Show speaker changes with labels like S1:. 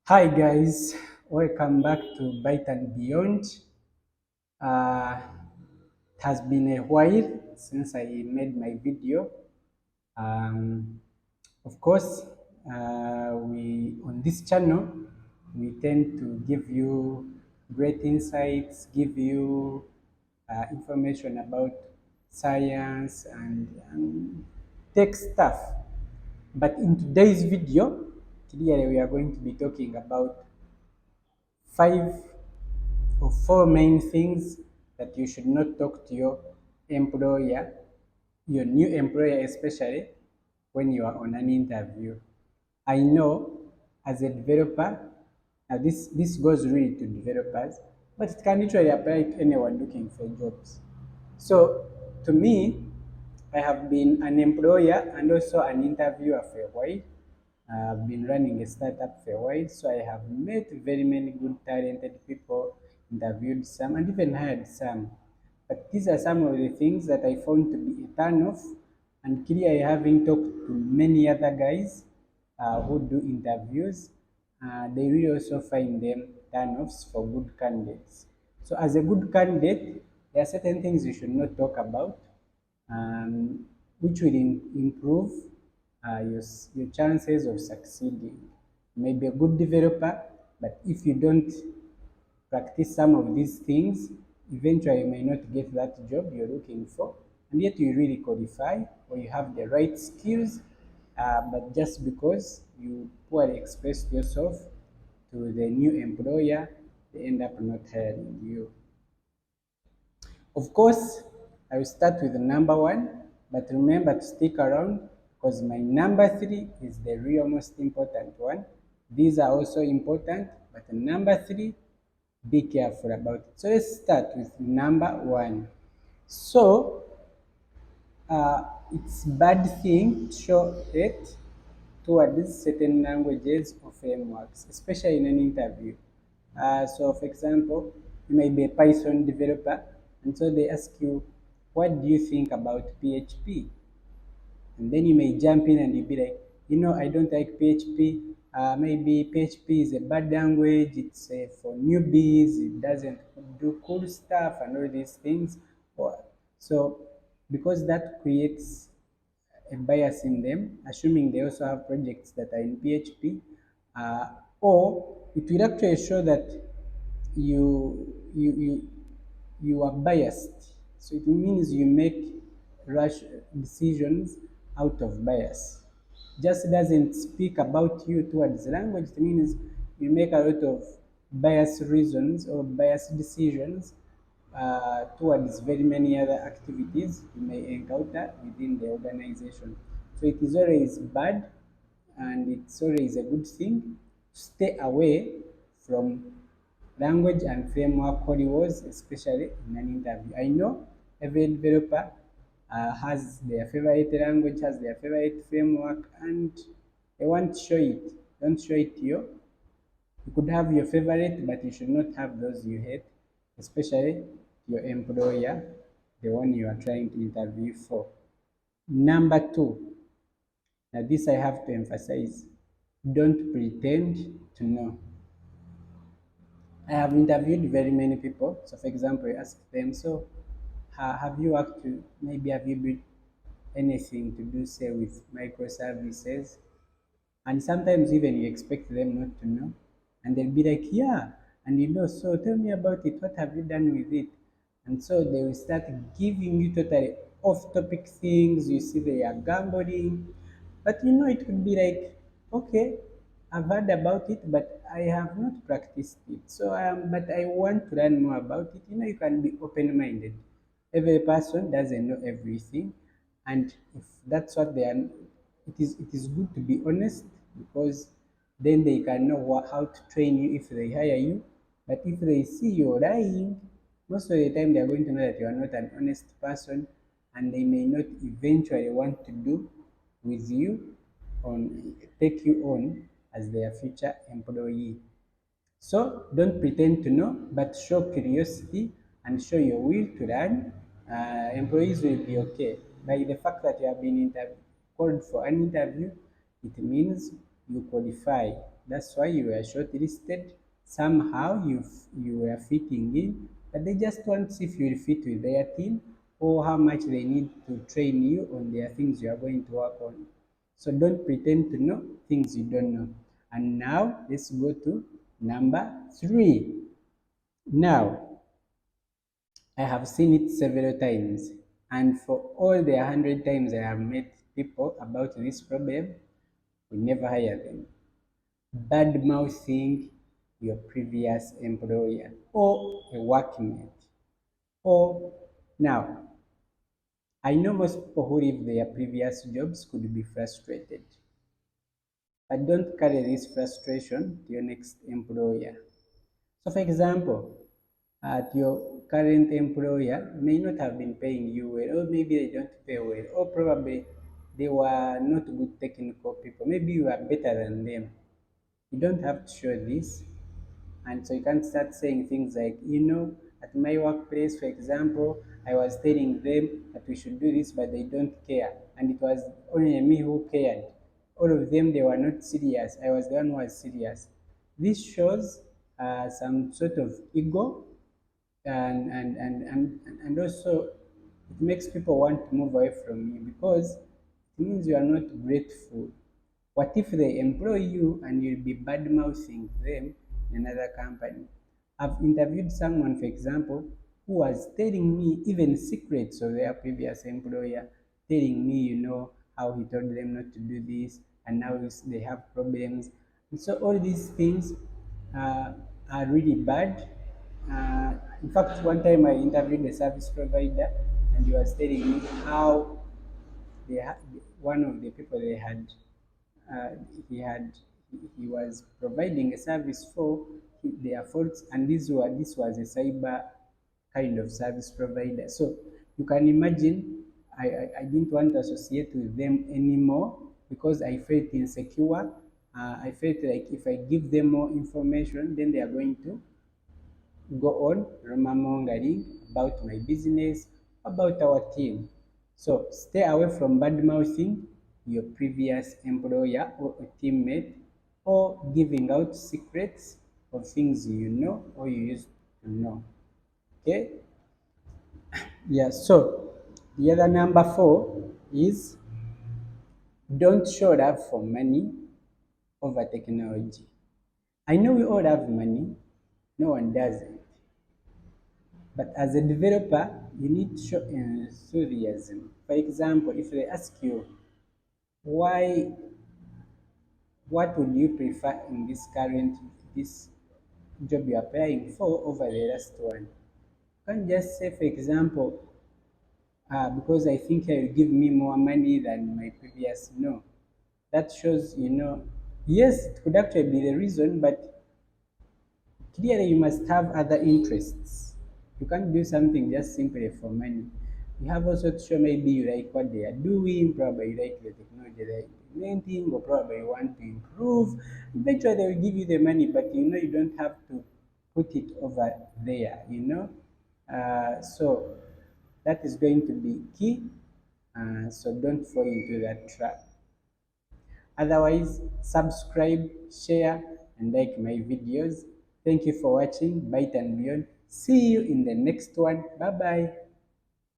S1: Hi guys, welcome back to Byte and Beyond. Uh, it has been a while since I made my video. Um, of course, we on this channel we tend to give you great insights, give you information about science and tech stuff. But in today's video, clearly we are going to be talking about five or four main things that you should not talk to your employer, your new employer especially, when you are on an interview. I know as a developer, this goes really to developers, but it can literally apply to anyone looking for jobs. So to me, I have been an employer and also an interviewer for a while. I've been running a startup for a while, so I have met very many good, talented people, interviewed some, and even hired some. But these are some of the things that I found to be a turn off. And clearly, having talked to many other guys who do interviews, they really also find them turn offs for good candidates. So, as a good candidate, there are certain things you should not talk about, um, which will improve your chances of succeeding. You may be a good developer, but if you don't practice some of these things, eventually you may not get that job you're looking for, and yet you really qualify or you have the right skills, but just because you poorly expressed yourself to the new employer, they end up not hiring you. Of course, I will start with the number one, but remember to stick around because my number three is the real most important one. These are also important, but the number three, be careful about it. So let's start with number one. So uh, it's bad thing to show it towards certain languages or frameworks, especially in an interview. So, for example, you may be a Python developer, and so they ask you, "What do you think about PHP?" And then you may jump in and you'll be like, I don't like PHP. Maybe PHP is a bad language. It's for newbies. It doesn't do cool stuff and all these things. So, because that creates a bias in them, assuming they also have projects that are in PHP, uh, or it will actually show that you are biased. So it means you make rash decisions out of bias. Just doesn't speak about you towards language. It means you make a lot of biased reasons or biased decisions towards very many other activities you may encounter within the organization. So it is always bad and it's always a good thing to stay away from language and framework corridors, especially in an interview. I know every developer has their favorite language, has their favorite framework, and they want to show it. Don't show it to you. You could have your favorite, but you should not have those you hate, especially your employer, the one you are trying to interview for. Number two, now this I have to emphasize, don't pretend to know. I have interviewed very many people. So, for example, I ask them, so have you worked to, maybe have you built anything to do, say, with microservices? And sometimes even you expect them not to know. And they'll be like, yeah. And so tell me about it. What have you done with it? And so they will start giving you totally off topic things. You see, they are gambling. But it could be like, okay, I've heard about it, but I have not practiced it. So, but I want to learn more about it. You can be open minded. Every person doesn't know everything. And if that's what they are, it is good to be honest because then they can know how to train you if they hire you. But if they see you're lying, most of the time they are going to know that you are not an honest person and they may not eventually want to do with you on take you on as their future employee. So don't pretend to know, but show curiosity and show your will to learn. Employees will be okay. By the fact that you have been called for an interview, it means you qualify. That's why you were shortlisted. Somehow you were fitting in, but they just want to see if you will fit with their team or how much they need to train you on their things you are going to work on. So don't pretend to know things you don't know. And now let's go to number 3. Now, I have seen it several times, and for all the 100 times I have met people about this problem, we never hire them. Bad mouthing your previous employer or a workmate. Or now, I know most people who leave their previous jobs could be frustrated, but don't carry this frustration to your next employer. So, for example, at your current employer may not have been paying you well, or maybe they don't pay well, or probably they were not good technical people. Maybe you are better than them. You don't have to show this. And so you can't start saying things like, at my workplace, for example, I was telling them that we should do this, but they don't care. And it was only me who cared. All of them, they were not serious. I was the one who was serious. This shows some sort of ego, and also it makes people want to move away from you because it means you are not grateful. What if they employ you and you'll be bad mouthing them in another company? I've interviewed someone, for example, who was telling me even secrets of their previous employer, telling me, how he told them not to do this, and now they have problems. And so all these things uh, are really bad. In fact, one time I interviewed a service provider, and he was telling me how they had one of the people they had uh, he had he was providing a service for their faults, and this was a cyber kind of service provider. So you can imagine I didn't want to associate with them anymore because I felt insecure. I felt like if I give them more information, then they are going to go on rumor mongering about my business, about our team. So stay away from bad mouthing your previous employer or a teammate or giving out secrets of things you know or you used to know. Okay? Yeah, so the other number 4 is don't show love for money over technology. I know we all have money, no one doesn't. But as a developer, you need to show enthusiasm. For example, if they ask you, why, what would you prefer in this job you're applying for over the last one? You can't just say, for example, because I think it will give me more money than my previous. No. That shows, yes, it could actually be the reason, but clearly, you must have other interests. You can't do something just simply for money. You have also to show maybe you like what they are doing, probably you like the technology they are implementing, or probably you want to improve. Eventually, they will give you the money, but you don't have to put it over there. So that is going to be key. So don't fall into that trap. Otherwise, subscribe, share, and like my videos. Thank you for watching Byte and Beyond. See you in the next one. Bye bye.